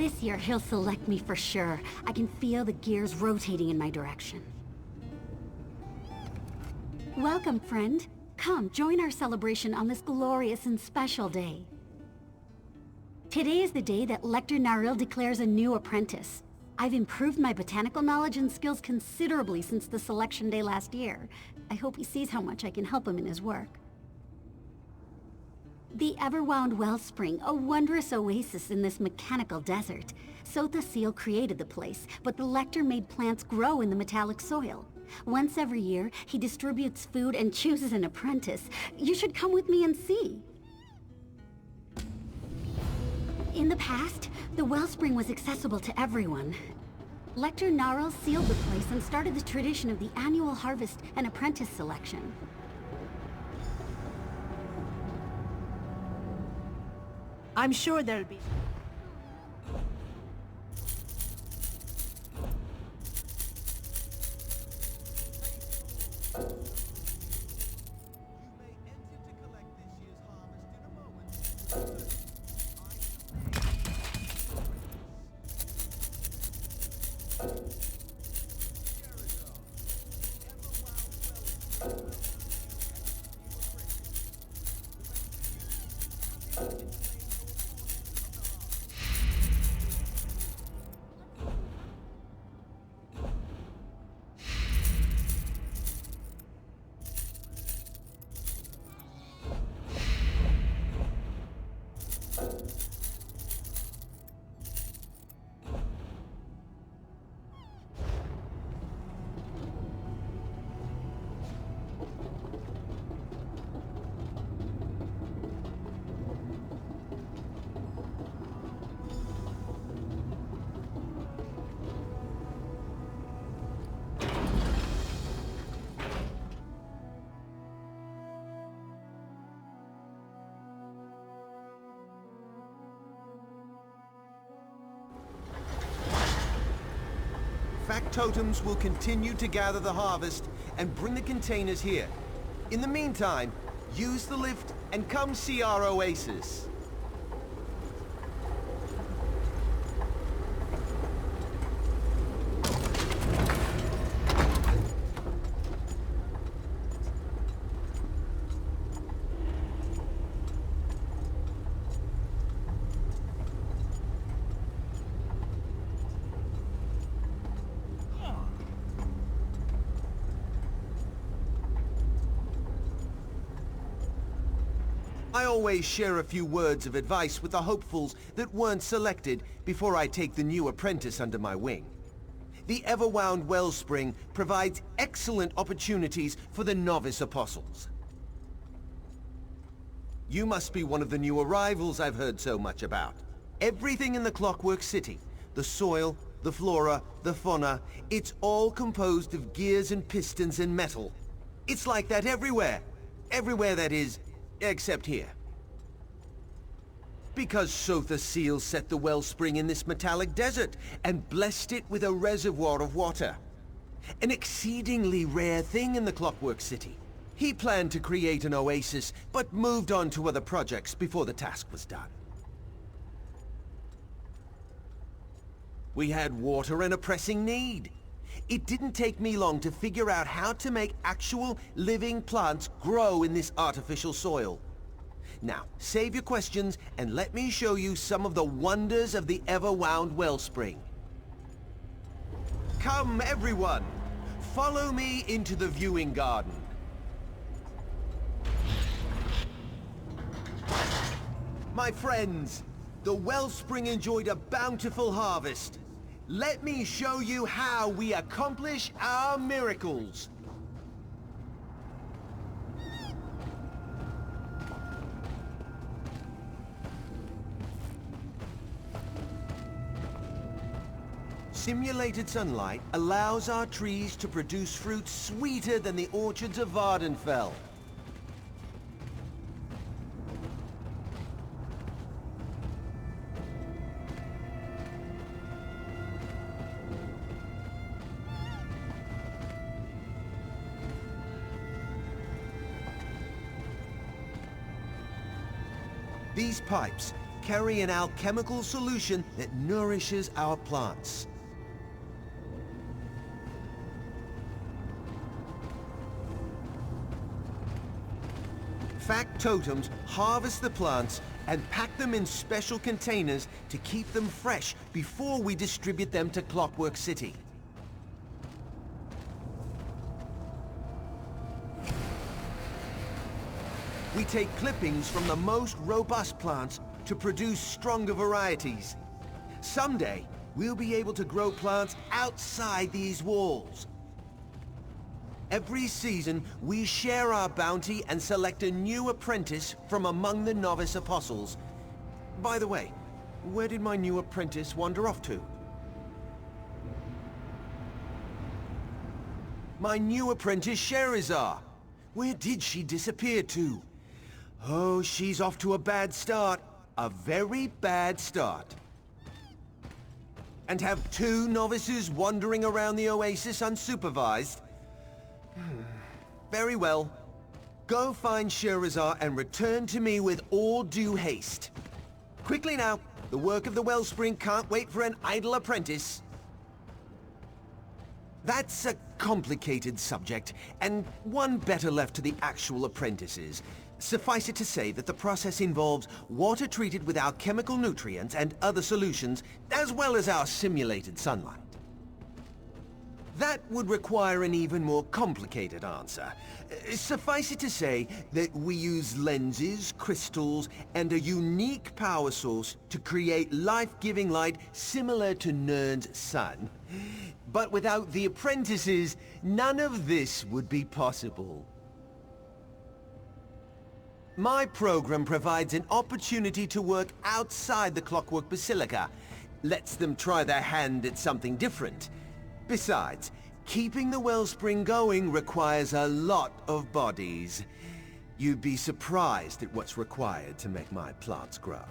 This year, he'll select me for sure. I can feel the gears rotating in my direction. Welcome, friend. Come, join our celebration on this glorious and special day. Today is the day that Lector Naril declares a new apprentice. I've improved my botanical knowledge and skills considerably since the selection day last year. I hope he sees how much I can help him in his work. The Everwound Wellspring, a wondrous oasis in this mechanical desert. Sotha Seal created the place, but the Lector made plants grow in the metallic soil. Once every year, he distributes food and chooses an apprentice. You should come with me and see. In the past, the wellspring was accessible to everyone. Lector Naril sealed the place and started the tradition of the annual harvest and apprentice selection. I'm sure there'll be... factotums will continue to gather the harvest and bring the containers here. In the meantime, use the lift and come see our oasis. I always share a few words of advice with the hopefuls that weren't selected before I take the new apprentice under my wing. The Everwound Wellspring provides excellent opportunities for the novice apostles. You must be one of the new arrivals I've heard so much about. Everything in the Clockwork City, the soil, the flora, the fauna, it's all composed of gears and pistons and metal. It's like that everywhere. Everywhere, that is, except here. Because Sotha Seal set the wellspring in this metallic desert and blessed it with a reservoir of water. An exceedingly rare thing in the Clockwork City. He planned to create an oasis, but moved on to other projects before the task was done. We had water and a pressing need. It didn't take me long to figure out how to make actual living plants grow in this artificial soil. Now, save your questions and let me show you some of the wonders of the Everwound Wellspring. Come, everyone! Follow me into the viewing garden. My friends, the wellspring enjoyed a bountiful harvest. Let me show you how we accomplish our miracles. Simulated sunlight allows our trees to produce fruit sweeter than the orchards of Vardenfell. These pipes carry an alchemical solution that nourishes our plants. Factotums harvest the plants and pack them in special containers to keep them fresh before we distribute them to Clockwork City. We take clippings from the most robust plants to produce stronger varieties. Someday, we'll be able to grow plants outside these walls. Every season, we share our bounty and select a new apprentice from among the novice apostles. By the way, where did my new apprentice wander off to? My new apprentice, Sherazar. Where did she disappear to? Oh, she's off to a bad start. A very bad start. And have two novices wandering around the oasis unsupervised? Very well. Go find Sherazar and return to me with all due haste. Quickly now, the work of the wellspring can't wait for an idle apprentice. That's a complicated subject, and one better left to the actual apprentices. Suffice it to say that the process involves water treated with alchemical nutrients and other solutions, as well as our simulated sunlight. That would require an even more complicated answer. Suffice it to say that we use lenses, crystals, and a unique power source to create life-giving light similar to Nern's sun. But without the apprentices, none of this would be possible. My program provides an opportunity to work outside the Clockwork Basilica, lets them try their hand at something different. Besides, keeping the wellspring going requires a lot of bodies. You'd be surprised at what's required to make my plants grow.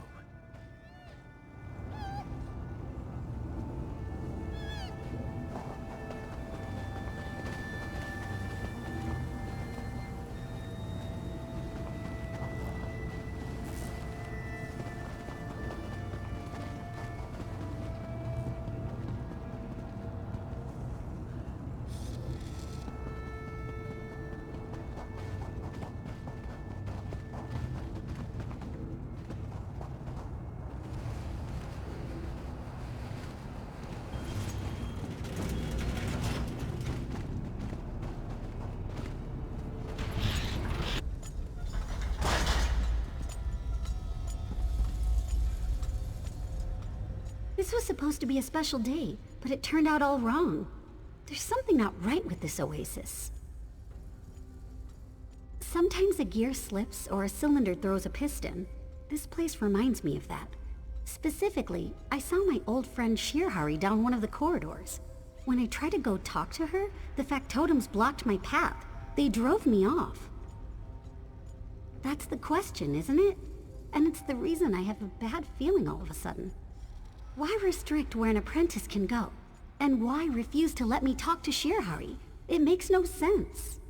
This was supposed to be a special day, but it turned out all wrong. There's something not right with this oasis. Sometimes a gear slips or a cylinder throws a piston. This place reminds me of that. Specifically, I saw my old friend Shirhari down one of the corridors. When I tried to go talk to her, the factotums blocked my path. They drove me off. That's the question, isn't it? And it's the reason I have a bad feeling all of a sudden. Why restrict where an apprentice can go? And why refuse to let me talk to Shirhari? It makes no sense.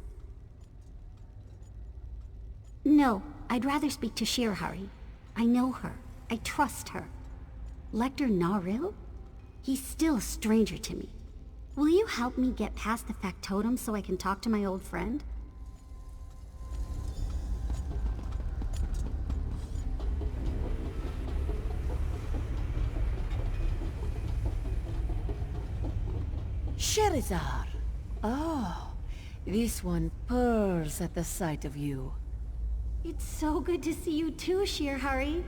No, I'd rather speak to Shirhari. I know her. I trust her. Lector Naril? He's still a stranger to me. Will you help me get past the factotum so I can talk to my old friend? Sherizar. Oh, this one purrs at the sight of you. It's so good to see you too, Shirhari.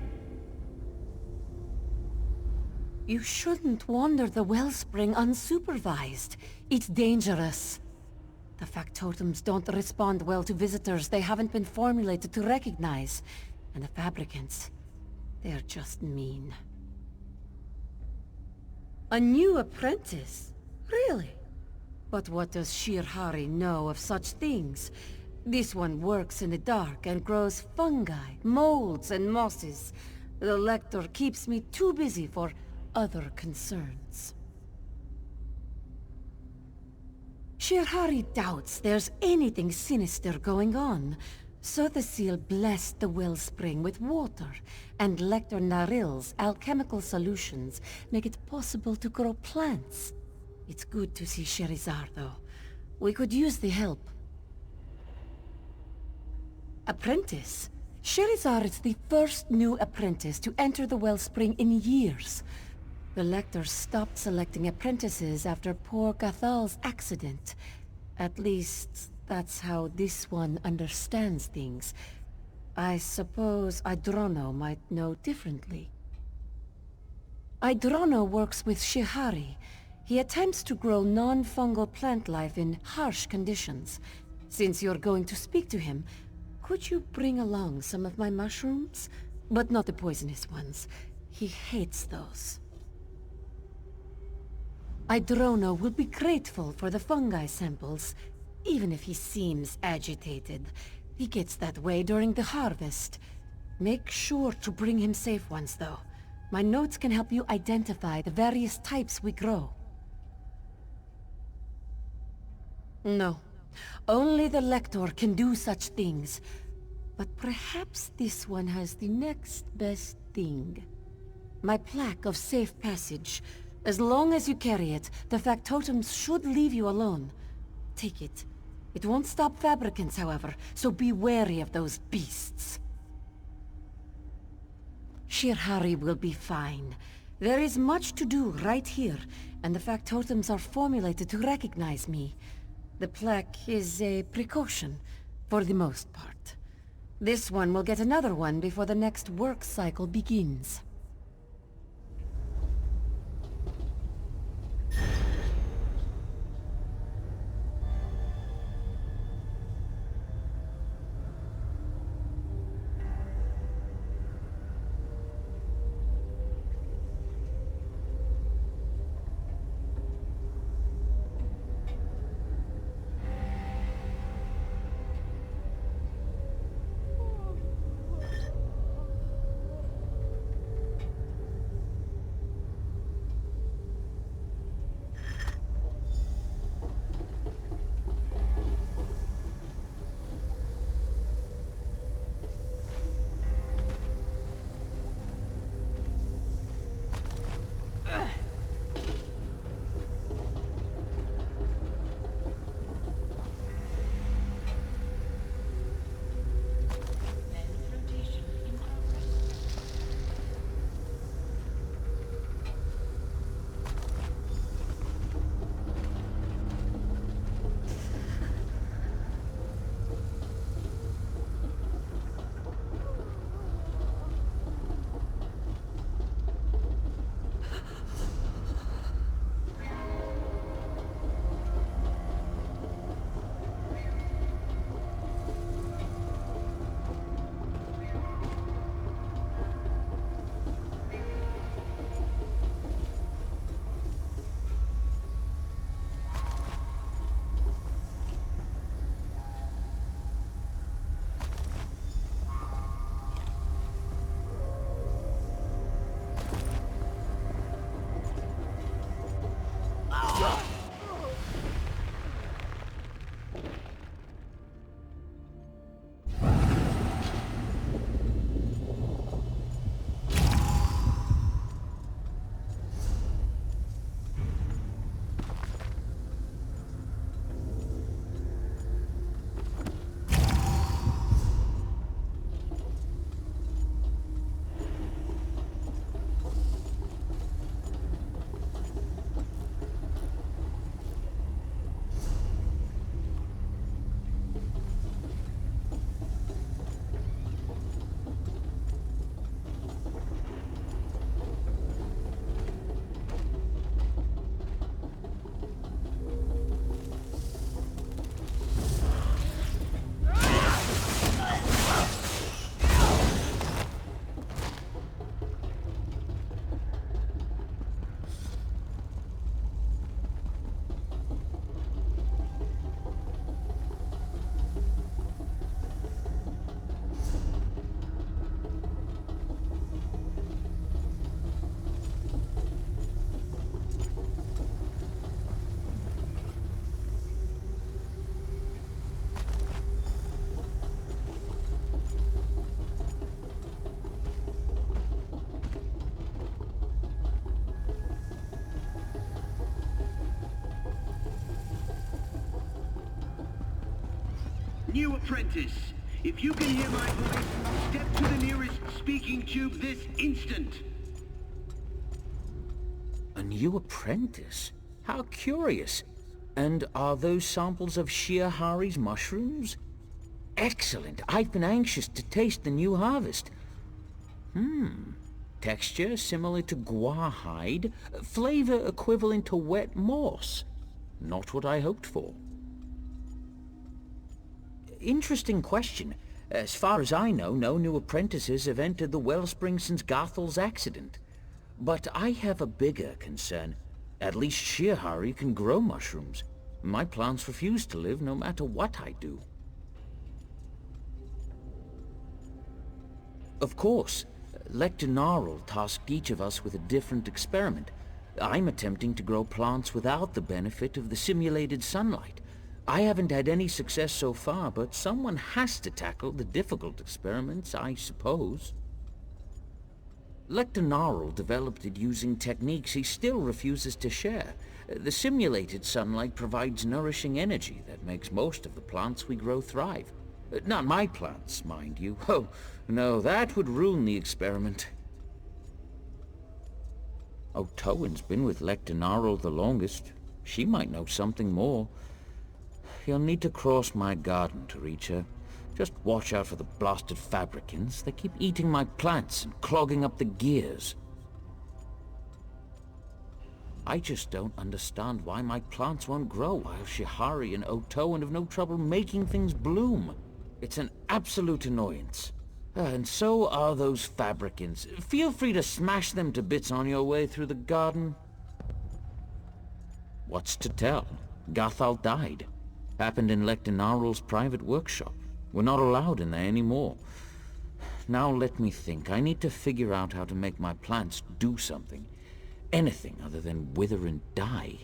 You shouldn't wander the wellspring unsupervised. It's dangerous. The factotums don't respond well to visitors they haven't been formulated to recognize. And the fabricants, they're just mean. A new apprentice? Really? But what does Shirhari know of such things? This one works in the dark and grows fungi, molds, and mosses. The Lector keeps me too busy for other concerns. Shirhari doubts there's anything sinister going on, so the seal blessed the wellspring with water, and Lector Naril's alchemical solutions make it possible to grow plants. It's good to see Sherizar, though. We could use the help. Apprentice? Sherizar is the first new apprentice to enter the wellspring in years. The Lector stopped selecting apprentices after poor Gathal's accident. At least, that's how this one understands things. I suppose Idrono might know differently. Idrono works with Shihari. He attempts to grow non-fungal plant life in harsh conditions. Since you're going to speak to him, could you bring along some of my mushrooms? But not the poisonous ones. He hates those. Idrono will be grateful for the fungi samples, even if he seems agitated. He gets that way during the harvest. Make sure to bring him safe ones, though. My notes can help you identify the various types we grow. No. Only the Lector can do such things. But perhaps this one has the next best thing. My plaque of safe passage. As long as you carry it, the factotums should leave you alone. Take it. It won't stop fabricants, however, so be wary of those beasts. Shirhari will be fine. There is much to do right here, and the factotums are formulated to recognize me. The plaque is a precaution, for the most part. This one will get another one before the next work cycle begins. New apprentice, if you can hear my voice, step to the nearest speaking tube this instant. A new apprentice? How curious. And are those samples of Shiahari's mushrooms? Excellent. I've been anxious to taste the new harvest. Texture similar to guar hide. Flavor equivalent to wet moss. Not what I hoped for. Interesting question. As far as I know, no new apprentices have entered the wellspring since Garthel's accident. But I have a bigger concern. At least Shiahari can grow mushrooms. My plants refuse to live no matter what I do. Of course, Lector Narl tasked each of us with a different experiment. I'm attempting to grow plants without the benefit of the simulated sunlight. I haven't had any success so far, but someone has to tackle the difficult experiments, I suppose. Lector Narl developed it using techniques he still refuses to share. The simulated sunlight provides nourishing energy that makes most of the plants we grow thrive. Not my plants, mind you. Oh, no, that would ruin the experiment. O'Towen's been with Lector Narl the longest. She might know something more. You'll need to cross my garden to reach her. Just watch out for the blasted fabricants. They keep eating my plants and clogging up the gears. I just don't understand why my plants won't grow while Shihari and O'Towen have no trouble making things bloom. It's an absolute annoyance. And so are those fabricants. Feel free to smash them to bits on your way through the garden. What's to tell? Gathal died. Happened in Lector Narl's private workshop. We're not allowed in there anymore. Now let me think. I need to figure out how to make my plants do something. Anything other than wither and die.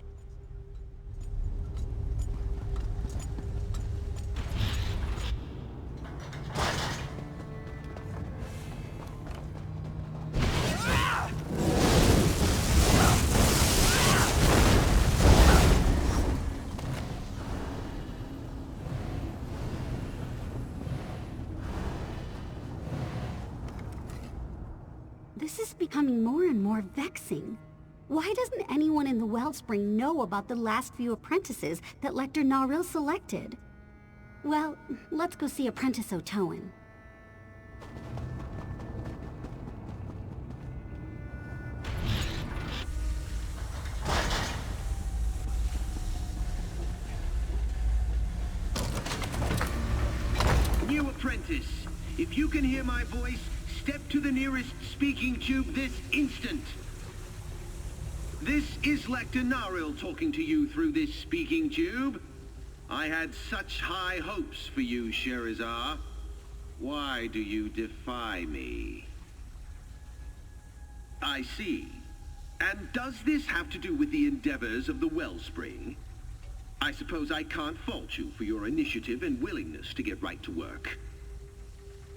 This is becoming more and more vexing. Why doesn't anyone in the Wellspring know about the last few apprentices that Lector Naril selected? Well, let's go see Apprentice O'Towen. New apprentice, if you can hear my voice, step to the nearest speaking tube this instant. This is Lector Naril talking to you through this speaking tube. I had such high hopes for you, Sherazar. Why do you defy me? I see. And does this have to do with the endeavors of the Wellspring? I suppose I can't fault you for your initiative and willingness to get right to work.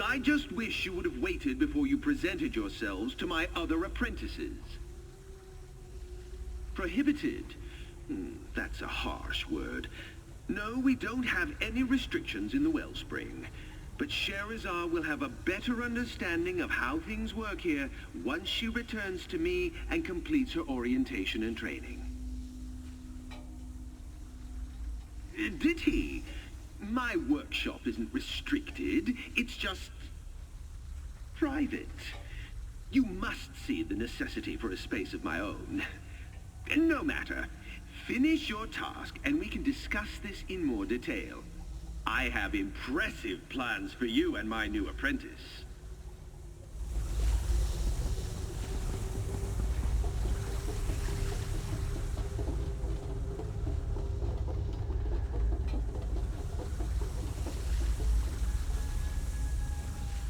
I just wish you would have waited before you presented yourselves to my other apprentices. Prohibited? That's a harsh word. No, we don't have any restrictions in the Wellspring. But Sherazar will have a better understanding of how things work here once she returns to me and completes her orientation and training. Did he? My workshop isn't restricted. It's just private. You must see the necessity for a space of my own. No matter. Finish your task and we can discuss this in more detail. I have impressive plans for you and my new apprentice.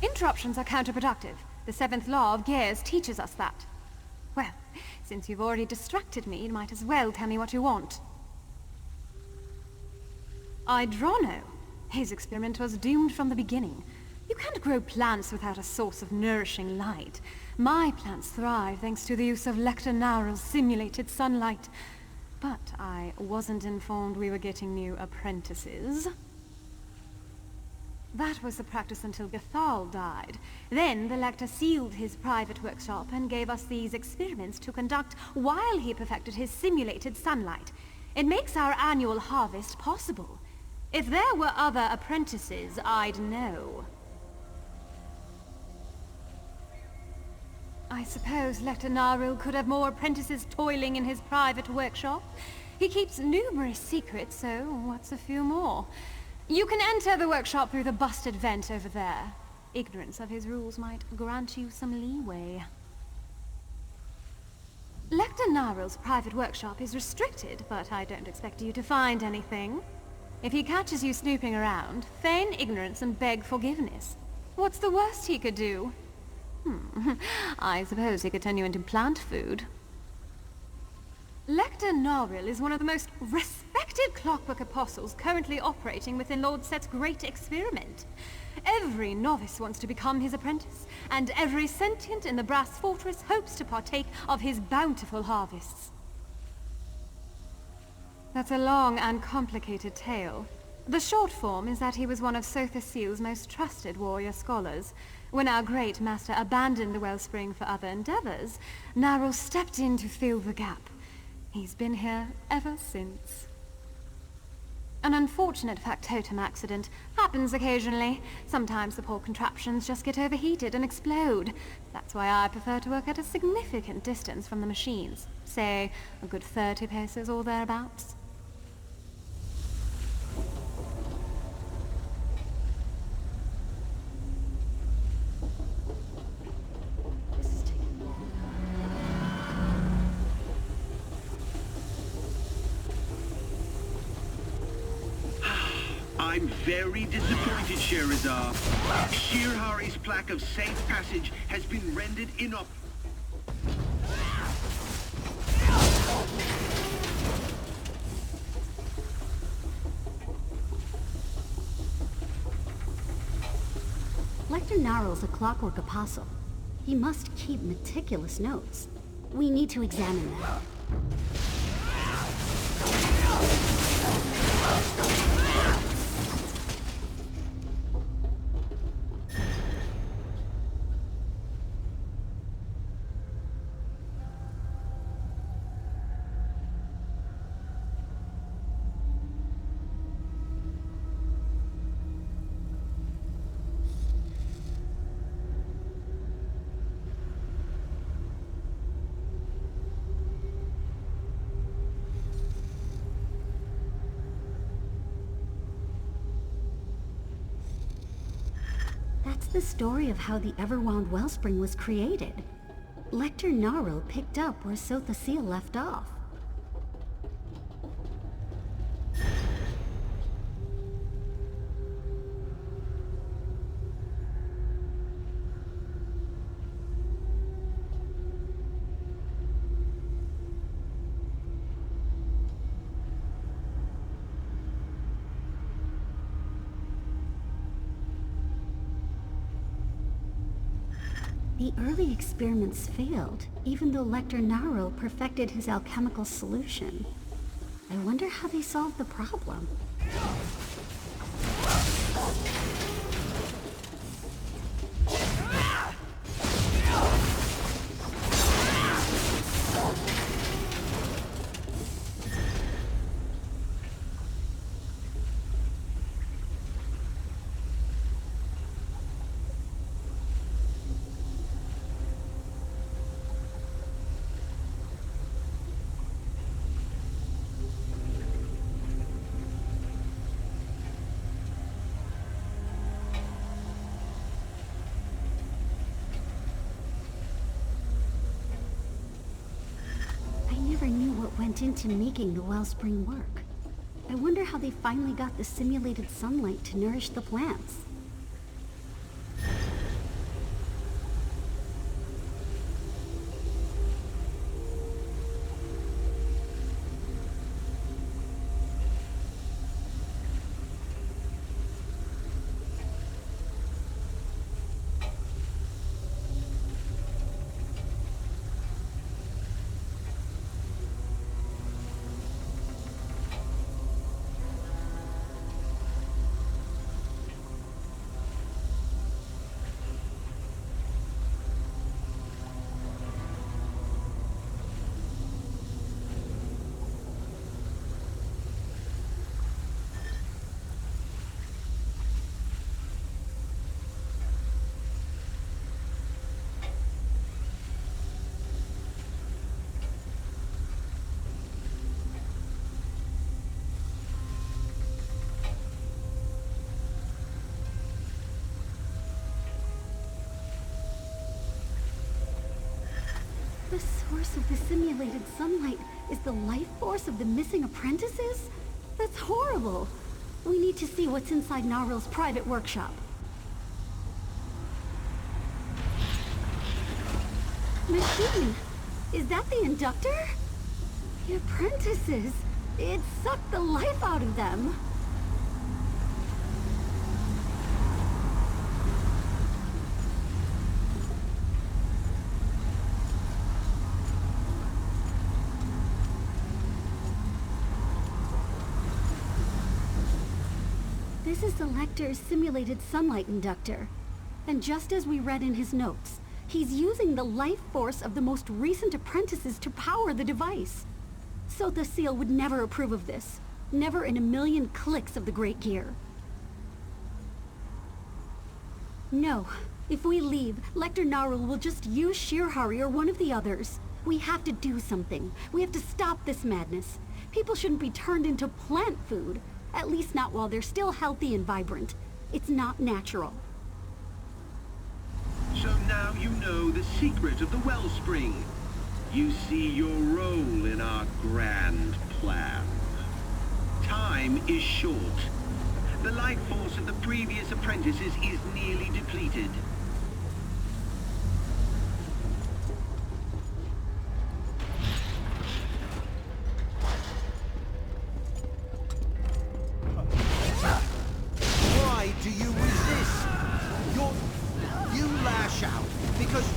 Interruptions are counterproductive. The seventh law of Gears teaches us that. Well, since you've already distracted me, you might as well tell me what you want. Idrono. His experiment was doomed from the beginning. You can't grow plants without a source of nourishing light. My plants thrive thanks to the use of Lector Naril's simulated sunlight. But I wasn't informed we were getting new apprentices. That was the practice until Gathal died. Then the Lector sealed his private workshop and gave us these experiments to conduct while he perfected his simulated sunlight. It makes our annual harvest possible. If there were other apprentices, I'd know. I suppose Lector Naril could have more apprentices toiling in his private workshop. He keeps numerous secrets, so what's a few more? You can enter the workshop through the busted vent over there. Ignorance of his rules might grant you some leeway. Lector Naril's private workshop is restricted, but I don't expect you to find anything. If he catches you snooping around, feign ignorance and beg forgiveness. What's the worst he could do? I suppose he could turn you into plant food. Lector Naril is one of the most respected Clockwork apostles currently operating within Lord Set's great experiment. Every novice wants to become his apprentice, and every sentient in the Brass Fortress hopes to partake of his bountiful harvests. That's a long and complicated tale. The short form is that he was one of Sotha Seal's most trusted warrior scholars. When our great master abandoned the wellspring for other endeavors, Naril stepped in to fill the gap. He's been here ever since. An unfortunate factotum accident happens occasionally. Sometimes the poor contraptions just get overheated and explode. That's why I prefer to work at a significant distance from the machines. Say, a good 30 paces or thereabouts. I'm very disappointed, Sherazar. Shirhari's plaque of safe passage has been rendered inoperable. Lector Naril's a Clockwork apostle. He must keep meticulous notes. We need to examine them. That's the story of how the Everwound Wellspring was created. Lector Naril picked up where Sotha Seal left off. The early experiments failed, even though Lector Naril perfected his alchemical solution. I wonder how they solved the problem. Went into making the wellspring work. I wonder how they finally got the simulated sunlight to nourish the plants. source of the simulated sunlight is the life force of the missing apprentices? That's horrible. We need to see what's inside Narwhal's private workshop. Machine! Is that the inductor? The apprentices! It sucked the life out of them! This is the Lector's simulated sunlight inductor. And just as we read in his notes, he's using the life force of the most recent apprentices to power the device. Sotha Seal would never approve of this. Never in a million clicks of the Great Gear. No. If we leave, Lector Narwhal will just use Shirhari or one of the others. We have to do something. We have to stop this madness. People shouldn't be turned into plant food. At least not while they're still healthy and vibrant. It's not natural. So now you know the secret of the wellspring. You see your role in our grand plan. Time is short. The life force of the previous apprentices is nearly depleted. Why do you resist? You lash out, because...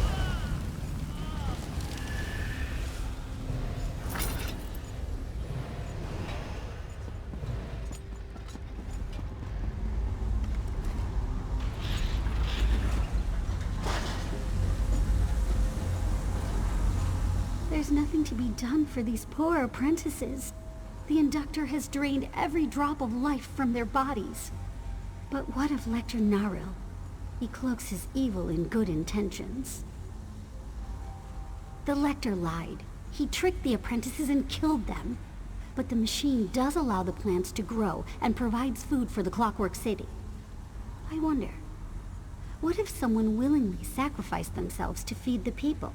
There's nothing to be done for these poor apprentices. The inductor has drained every drop of life from their bodies. But what of Lector Narwhal? He cloaks his evil in good intentions. The Lector lied. He tricked the apprentices and killed them. But the machine does allow the plants to grow and provides food for the Clockwork City. I wonder, what if someone willingly sacrificed themselves to feed the people?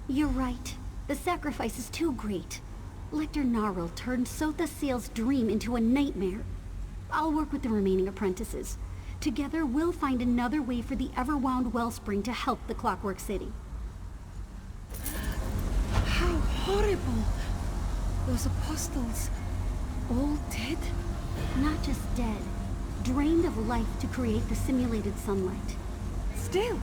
You're right. The sacrifice is too great. Lector Narwhal turned Sotha Seal's dream into a nightmare. I'll work with the remaining apprentices. Together, we'll find another way for the Everwound Wellspring to help the Clockwork City. How horrible! Those apostles, all dead? Not just dead. Drained of life to create the simulated sunlight. Still,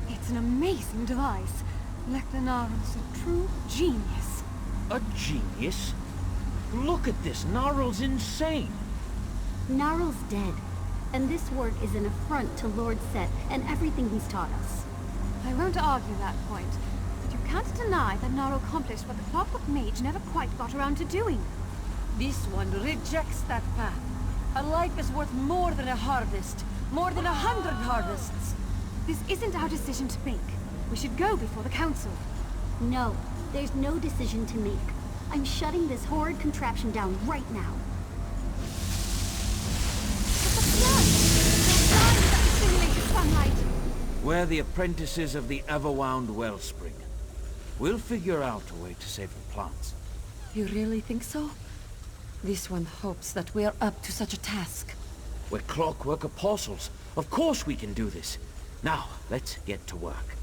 it's an amazing device. Lector Narwhal's a true genius. A genius? Look at this. Narwhal's insane. Narwhal's dead. And this work is an affront to Lord Set and everything he's taught us. I won't argue that point, but you can't deny that Narwhal accomplished what the Clockwork Mage never quite got around to doing. This one rejects that path. A life is worth more than a harvest. More than 100 harvests. This isn't our decision to make. We should go before the council. No, there's no decision to make. I'm shutting this horrid contraption down right now. But the flood! They'll die without simulated sunlight! We're the apprentices of the Everwound Wellspring. We'll figure out a way to save the plants. You really think so? This one hopes that we're up to such a task. We're Clockwork Apostles. Of course we can do this. Now, let's get to work.